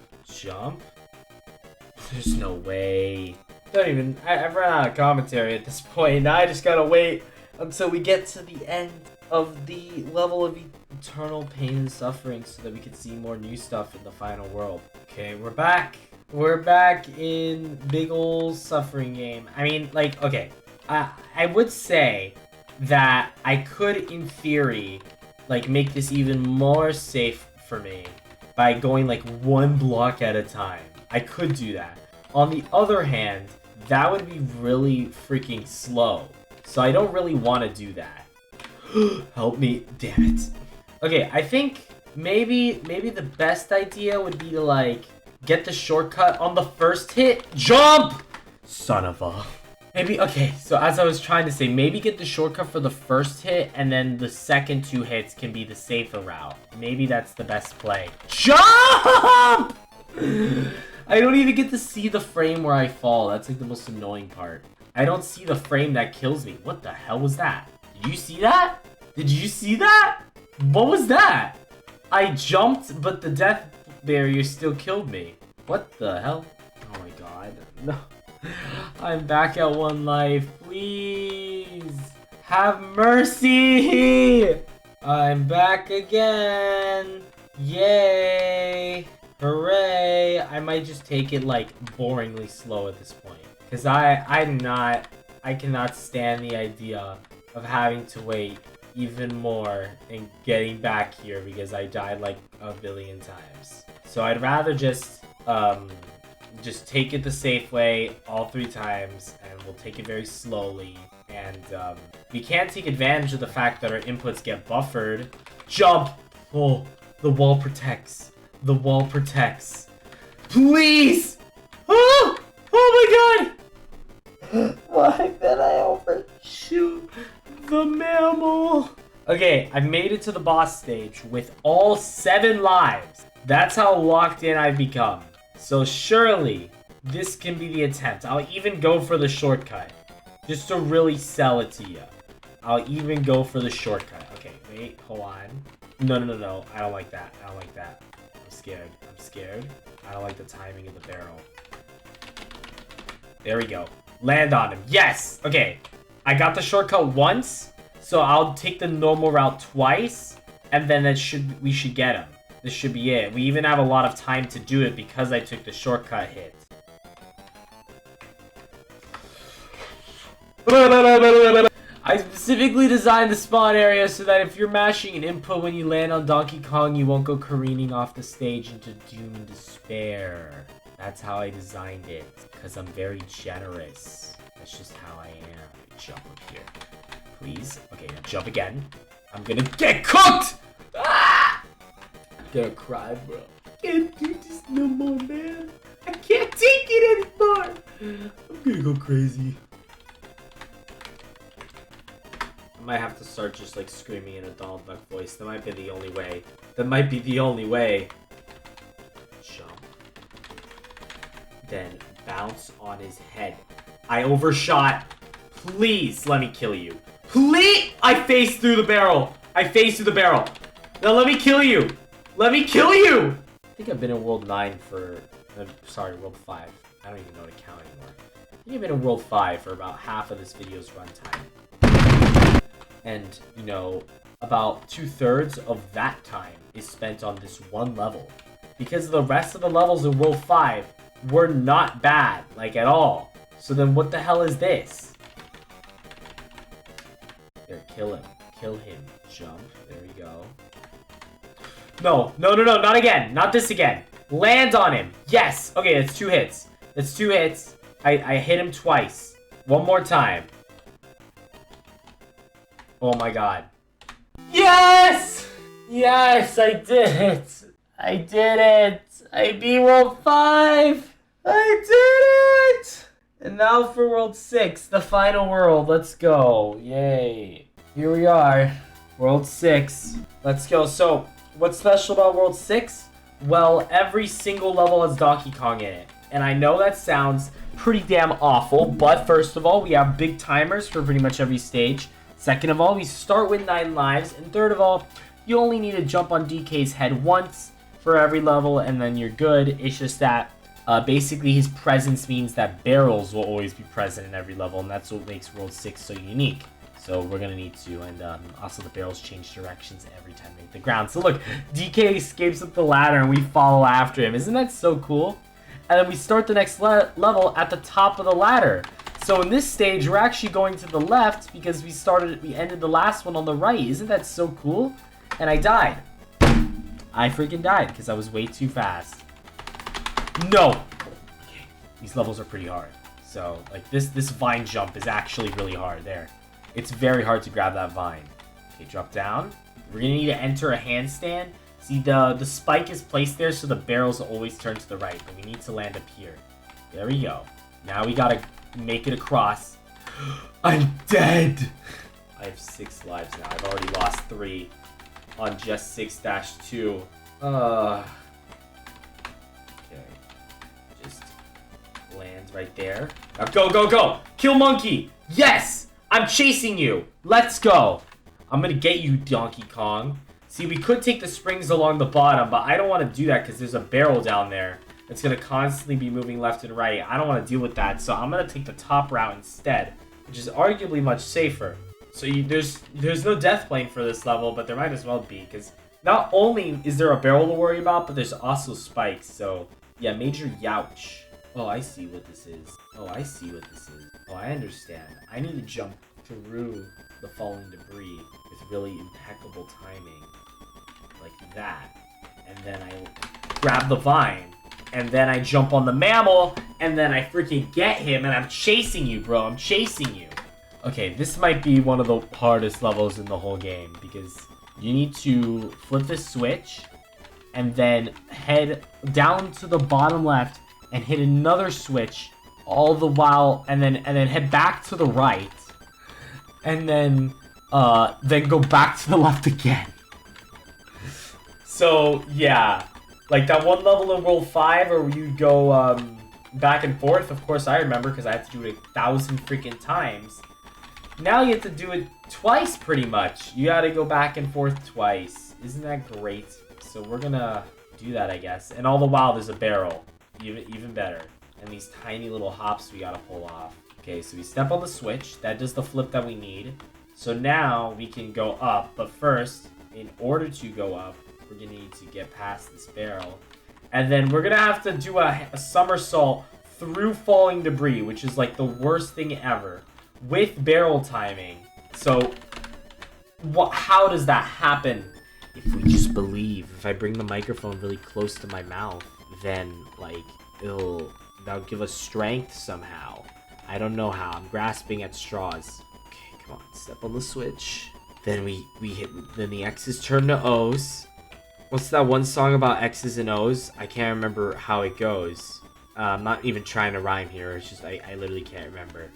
There's no way. I've run out of commentary at this point. Now I just gotta wait until we get to the end of the level of eternal pain and suffering so that we can see more new stuff in the final world. Okay, we're back. We're back in big ol' suffering game. I mean, like, okay. I would say that I could, in theory, like, make this even more safe for me by going, like, 1 block at a time. I could do that. On the other hand, that would be really freaking slow. So I don't really want to do that. Help me. Damn it. Okay, I think maybe the best idea would be to, like, get the shortcut on the first hit. Jump! Son of a... Maybe, okay, so as I was trying to say, maybe get the shortcut for the first hit, and then the second 2 hits can be the safer route. Maybe that's the best play. Jump! I don't even get to see the frame where I fall. That's, like, the most annoying part. I don't see the frame that kills me. What the hell was that? Did you see that? Did you see that? What was that? I jumped, but the death barrier still killed me. What the hell? Oh my god. No. I'm back at 1 life. Please. Have mercy. I'm back again. Yay. Hooray. I might just take it, like, boringly slow at this point. Because I cannot stand the idea of having to wait even more and getting back here because I died like a billion times. So I'd rather just take it the safe way all 3 times, and we'll take it very slowly. And we can't take advantage of the fact that our inputs get buffered. Jump! Oh, the wall protects. The wall protects. Please! Oh! Oh my god! Why did I overshoot the mammal? Okay, I made it to the boss stage with all 7 lives. That's how locked in I've become. So surely, this can be the attempt. I'll even go for the shortcut. Just to really sell it to you. I'll even go for the shortcut. Okay, wait, hold on. No. I don't like that. I don't like that. I'm scared. I don't like the timing of the barrel. There we go. Land on him. Yes! Okay. I got the shortcut once, so I'll take the normal route twice, and then we should get him. This should be it. We even have a lot of time to do it because I took the shortcut hit. I specifically designed the spawn area so that if you're mashing an input when you land on Donkey Kong, you won't go careening off the stage into doom and despair. That's how I designed it, because I'm very generous. That's just how I am. Jump up here. Please. Okay, now jump again. I'm gonna get cooked! Ah! I'm gonna cry, bro. I can't do this no more, man. I can't take it anymore. I'm gonna go crazy. I might have to start just like screaming in a Donald Duck voice. That might be the only way. That might be the only way. Jump. Then bounce on his head. I overshot. Please let me kill you. Please! I faced through the barrel. I faced through the barrel. Now let me kill you. Let me kill you! I think I've been in World 9 for... sorry, World 5. I don't even know how to count anymore. I think I've been in World 5 for about half of this video's runtime. And, you know, about 2/3 of that time is spent on this one level. Because the rest of the levels in World 5 were not bad, like at all. So then what the hell is this? There, kill him. Kill him. Jump. There we go. No, no, no, no, not again. Not this again. Land on him. Yes. Okay, that's 2 hits. That's 2 hits. I hit him twice. One more time. Oh my god. Yes! Yes, I did it. I did it. I beat World 5. I did it. And now for World 6, the final world. Let's go. Yay. Here we are. World 6. Let's go. So, what's special about World 6? Well, every single level has Donkey Kong in it. And I know that sounds pretty damn awful, but first of all, we have big timers for pretty much every stage. Second of all, we start with 9 lives. And third of all, you only need to jump on DK's head once for every level, and then you're good. It's just that basically his presence means that barrels will always be present in every level, and that's what makes World 6 so unique. So we're going to need to, and also the barrels change directions every time they hit the ground. So look, DK escapes up the ladder and we follow after him. Isn't that so cool? And then we start the next level at the top of the ladder. So in this stage, we're actually going to the left because we ended the last one on the right. Isn't that so cool? And I died. I freaking died because I was way too fast. No! Okay, these levels are pretty hard. So, like, this vine jump is actually really hard. There. It's very hard to grab that vine. Okay, drop down. We're gonna need to enter a handstand. See, the spike is placed there so the barrels always turn to the right, but we need to land up here. There we go. Now we gotta make it across. I'm dead! I have 6 lives now. I've already lost 3 on just 6-2. Okay. Just lands right there. Now go, go, go! Kill monkey! Yes! I'm chasing you! Let's go! I'm gonna get you, Donkey Kong. See, we could take the springs along the bottom, but I don't want to do that because there's a barrel down there that's gonna constantly be moving left and right. I don't want to deal with that, so I'm gonna take the top route instead, which is arguably much safer. So there's no death plane for this level, but there might as well be, because not only is there a barrel to worry about, but there's also spikes. So yeah, Major Youch. Oh, I see what this is. Oh, I see what this is. Oh, I understand. I need to jump through the falling debris with really impeccable timing. Like that. And then I grab the vine. And then I jump on the mammal. And then I freaking get him. And I'm chasing you, bro. I'm chasing you. Okay, this might be one of the hardest levels in the whole game. Because you need to flip the switch. And then head down to the bottom left. And hit another switch. All the while. And then head back to the right. And then go back to the left again. So, yeah. Like that one level in World 5 where you go back and forth. Of course, I remember because I had to do it 1,000 freaking times. Now you have to do it twice, pretty much. You gotta go back and forth twice. Isn't that great? So we're gonna do that, I guess. And all the while, there's a barrel. Even better. And these tiny little hops we gotta pull off. Okay, so we step on the switch. That does the flip that we need. So now we can go up. But first, in order to go up, we're gonna need to get past this barrel. And then we're gonna have to do a somersault through falling debris, which is like the worst thing ever. with barrel timing. So, how does that happen? If we just believe, if I bring the microphone really close to my mouth, then, like, that'll give us strength somehow. I don't know how. I'm grasping at straws. Okay, come on. Step on the switch. Then we hit, then the X's turn to O's. What's that one song about X's and O's? I can't remember how it goes. I'm not even trying to rhyme here. It's just, I literally can't remember.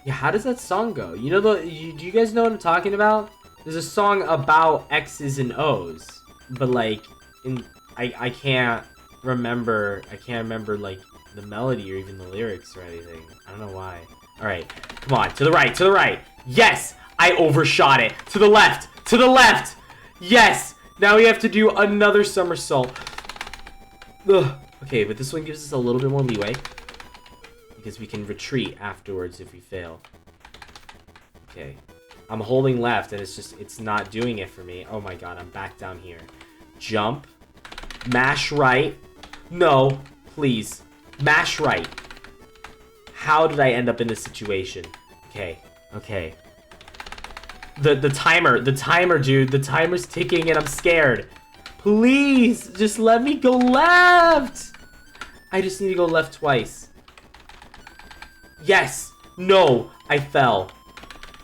Yeah, how does that song go? You know, do you guys know what I'm talking about? There's a song about X's and O's. But, like, I can't remember, like, the melody or even the lyrics or anything. I don't know why. Alright, come on, to the right, to the right. Yes! I overshot it. To the left, to the left! Yes! Now we have to do another somersault. Ugh. Okay, but this one gives us a little bit more leeway. Because we can retreat afterwards if we fail. Okay. I'm holding left and it's not doing it for me. Oh my god, I'm back down here. Jump. Mash right. No, please. Mash right. How did I end up in this situation? Okay, okay. The timer, dude. The timer's ticking and I'm scared. Please, just let me go left. I just need to go left twice. Yes. No, I fell.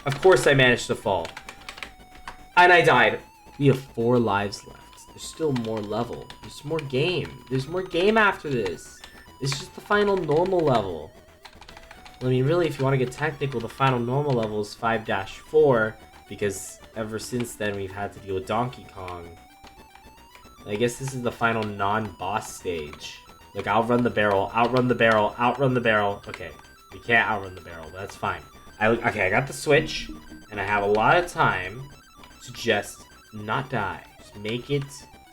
Of course I managed to fall. And I died. We have 4 lives left. There's still more level. There's more game. There's more game after this. This is just the final normal level. Well, I mean, really, if you want to get technical, the final normal level is 5-4, because ever since then, we've had to deal with Donkey Kong. And I guess this is the final non-boss stage. Like, outrun the barrel, outrun the barrel, outrun the barrel. Okay, we can't outrun the barrel, but that's fine. Okay, I got the switch, and I have a lot of time to just not die. Just make it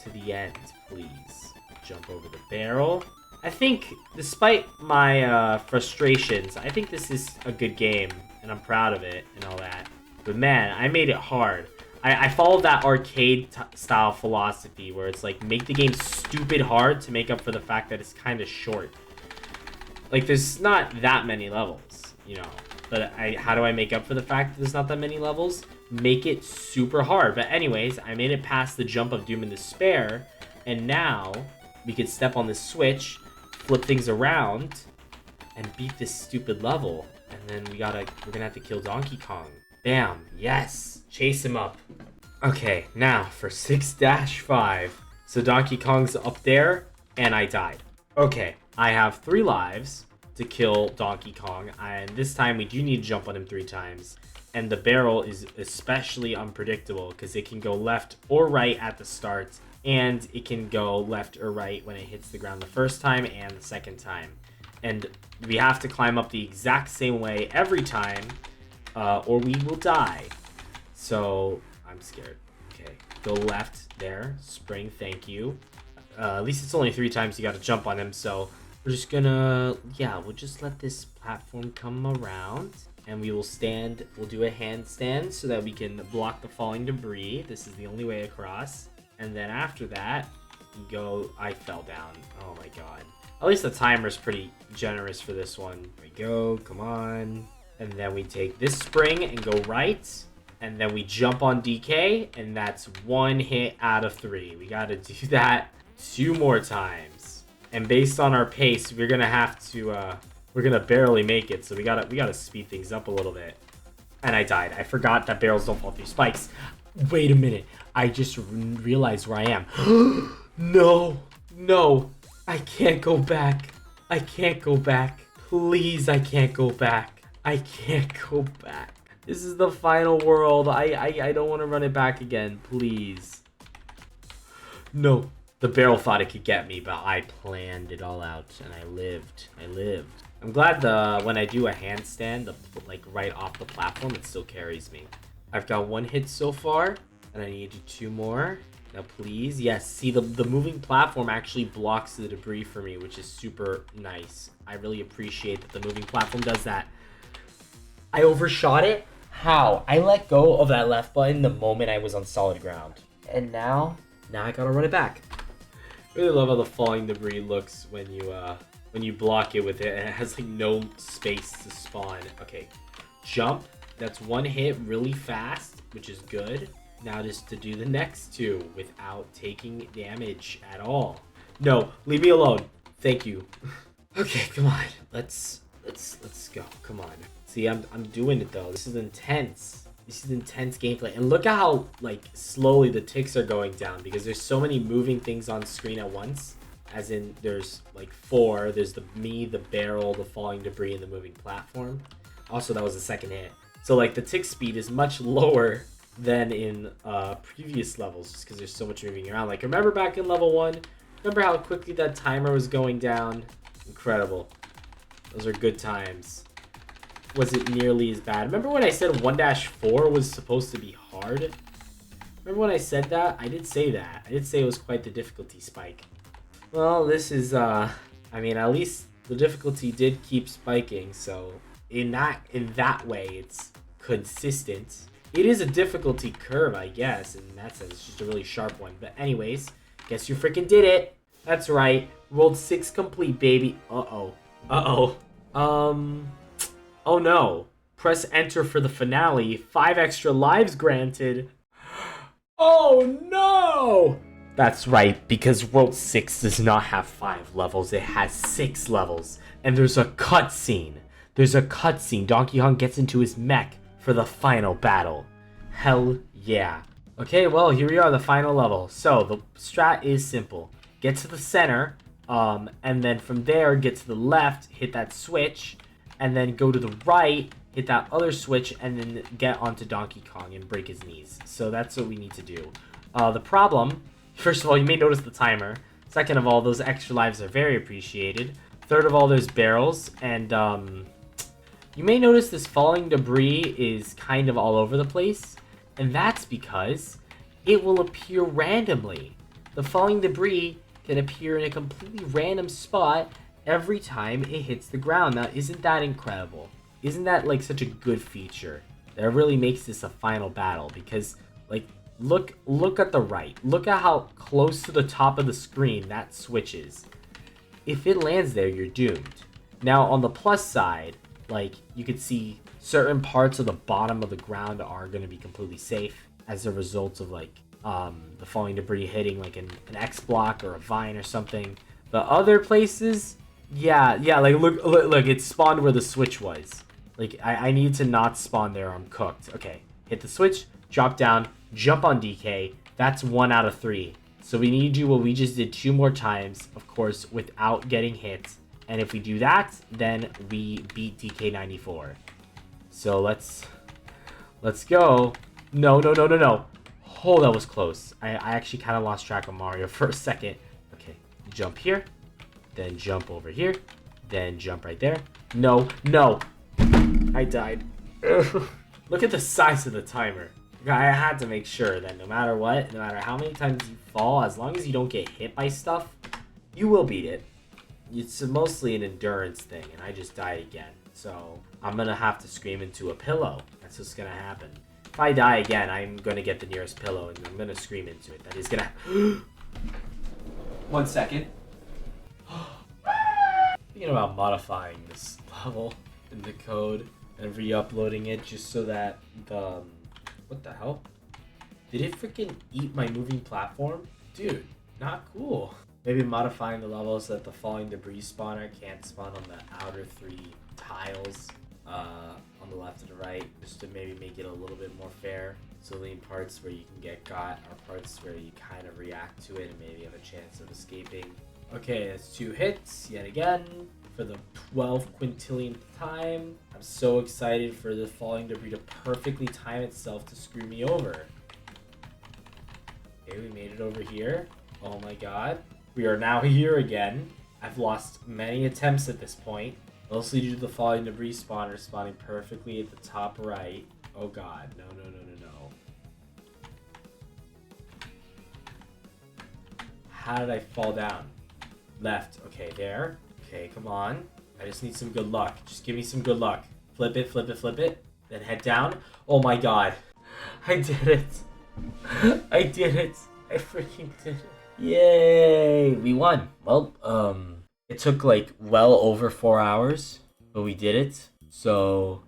to the end, please. Jump over the barrel. I think, despite my frustrations, I think this is a good game, and I'm proud of it and all that. But man, I made it hard. I followed that arcade-style philosophy where it's like, make the game stupid hard to make up for the fact that it's kind of short. Like, there's not that many levels, you know. But how do I make up for the fact that there's not that many levels? Make it super hard. But anyways, I made it past the jump of Doom and Despair, and now we could step on the switch, flip things around, and beat this stupid level. And then we're gonna have to kill Donkey Kong. Bam, yes, chase him up. Okay, now for 6-5. So Donkey Kong's up there, and I died. Okay, I have 3 lives to kill Donkey Kong, and this time we do need to jump on him 3 times. And the barrel is especially unpredictable because it can go left or right at the start, and it can go left or right when it hits the ground the first time and the second time. And we have to climb up the exact same way every time, or we will die. So, I'm scared. Okay, go left there. Spring, thank you. At least it's only 3 times you gotta jump on him, so we're just gonna, yeah, we'll just let this platform come around. And we will stand, we'll do a handstand so that we can block the falling debris. This is the only way across. And then after that, you go, I fell down. Oh my god. At least the timer's pretty generous for this one. Here we go, come on. And then we take this spring and go right. And then we jump on DK, and that's 1 hit out of 3. We gotta do that 2 more times. And based on our pace, we're gonna have to, we're gonna barely make it, so we gotta speed things up a little bit. And I died. I forgot that barrels don't fall through spikes. Wait a minute. I just realized where I am. No. No. I can't go back. I can't go back. Please, I can't go back. I can't go back. This is the final world. I don't want to run it back again. Please. No. The barrel thought it could get me, but I planned it all out, and I lived. I lived. I'm glad when I do a handstand, like right off the platform, it still carries me. I've got 1 hit so far, and I need to do 2 more. Now, please. Yes, see, the moving platform actually blocks the debris for me, which is super nice. I really appreciate that the moving platform does that. I overshot it. How? I let go of that left button the moment I was on solid ground. And now I gotta run it back. I really love how the falling debris looks when you when you block it with it, and it has like no space to spawn. Okay, jump. That's one hit really fast, which is good. Now just to do the next two without taking damage at all. No, leave me alone. Thank you. Okay, come on. Let's go. Come on. See, I'm doing it though. This is intense. This is intense gameplay. And look at how like slowly the ticks are going down because there's so many moving things on screen at once. As in there's like 4. There's the barrel, the falling debris, and the moving platform. Also, that was the second hit. So like the tick speed is much lower than in previous levels just because there's so much moving around. Like remember back in level 1? Remember how quickly that timer was going down? Incredible. Those are good times. Was it nearly as bad? Remember when I said 1-4 was supposed to be hard? Remember when I said that? I did say that. I did say it was quite the difficulty spike. Well, this is, I mean, at least the difficulty did keep spiking, so in that way, it's consistent. It is a difficulty curve, I guess, in that sense. It's just a really sharp one. But anyways, guess you freaking did it. That's right. World 6 complete, baby. Uh-oh. Uh-oh. Oh no. Press enter for the finale. 5 extra lives granted. Oh no! That's right, because World 6 does not have 5 levels. It has 6 levels. And there's a cutscene. There's a cutscene. Donkey Kong gets into his mech for the final battle. Hell yeah. Okay, well, here we are, the final level. So, the strat is simple. Get to the center, and then from there, get to the left, hit that switch, and then go to the right, hit that other switch, and then get onto Donkey Kong and break his knees. So that's what we need to do. The problem, first of all, you may notice the timer. Second of all, those extra lives are very appreciated. Third of all, there's barrels, and you may notice this falling debris is kind of all over the place, and that's because it will appear randomly. The falling debris can appear in a completely random spot every time it hits the ground. Now, isn't that incredible? Isn't that like such a good feature that really makes this a final battle? Because like look at the right. Look at how close to the top of the screen that switch is. If it lands there, you're doomed. Now on the plus side, like you could see certain parts of the bottom of the ground are going to be completely safe as a result of like the falling debris hitting like an X block or a vine or something. The other places, yeah, like look, it spawned where the switch was. Like I need to not spawn there or I'm cooked. Okay, hit the switch, drop down, jump on DK. That's 1 out of 3. So we need to do what we just did 2 more times, of course, without getting hit. And if we do that, then we beat DK94. So let's go. No. Oh, that was close. I actually kind of lost track of Mario for a second. Okay, jump here, then jump over here, then jump right there. No. I died. Look at the size of the timer. I had to make sure that no matter what, no matter how many times you fall, as long as you don't get hit by stuff, you will beat it. It's mostly an endurance thing, and I just died again. So I'm going to have to scream into a pillow. That's what's going to happen. If I die again, I'm going to get the nearest pillow, and I'm going to scream into it. That is going to... 1 second. Thinking about modifying this level in the code and re-uploading it just so that the... What the hell? Did it freaking eat my moving platform? Dude, not cool. Maybe modifying the level so that the falling debris spawner can't spawn on the outer 3 tiles on the left and the right, just to maybe make it a little bit more fair. So the parts where you can get got are parts where you kind of react to it and maybe have a chance of escaping. Okay, that's 2 hits yet again for the 12 quintillionth time. I'm so excited for the falling debris to perfectly time itself to screw me over. Okay, we made it over here. Oh my god. We are now here again. I've lost many attempts at this point, mostly due to the falling debris spawner spawning perfectly at the top right. Oh god, no. How did I fall down? Left, okay, there. Okay, come on. I just need some good luck. Just give me some good luck. Flip it. Then head down. Oh my god. I did it. I did it. I freaking did it. Yay! We won. Well, It took like well over 4 hours, but we did it. So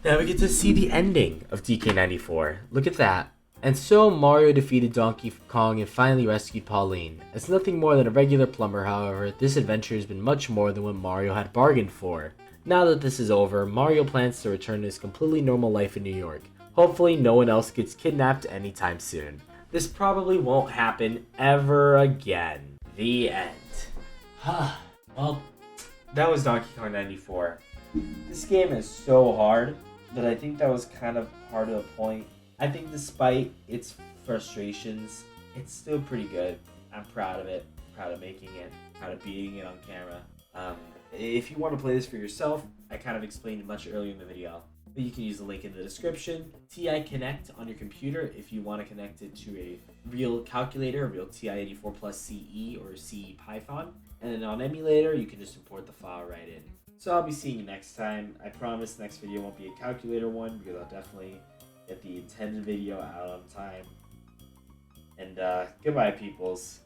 now we get to see the ending of DK94. Look at that. And so Mario defeated Donkey Kong and finally rescued Pauline. As nothing more than a regular plumber, however, this adventure has been much more than what Mario had bargained for. Now that this is over, Mario plans to return to his completely normal life in New York. Hopefully no one else gets kidnapped anytime soon. This probably won't happen ever again. The end. Well, that was Donkey Kong 94. This game is so hard, but I think that was kind of part of the point. I think despite its frustrations, it's still pretty good. I'm proud of it, proud of making it, proud of beating it on camera. If you want to play this for yourself, I kind of explained it much earlier in the video, but you can use the link in the description. TI Connect on your computer if you want to connect it to a real calculator, a real TI-84 plus CE or CE Python. And then on emulator, you can just import the file right in. So I'll be seeing you next time. I promise the next video won't be a calculator one because I'll definitely get the intended video out on time. And goodbye, peoples.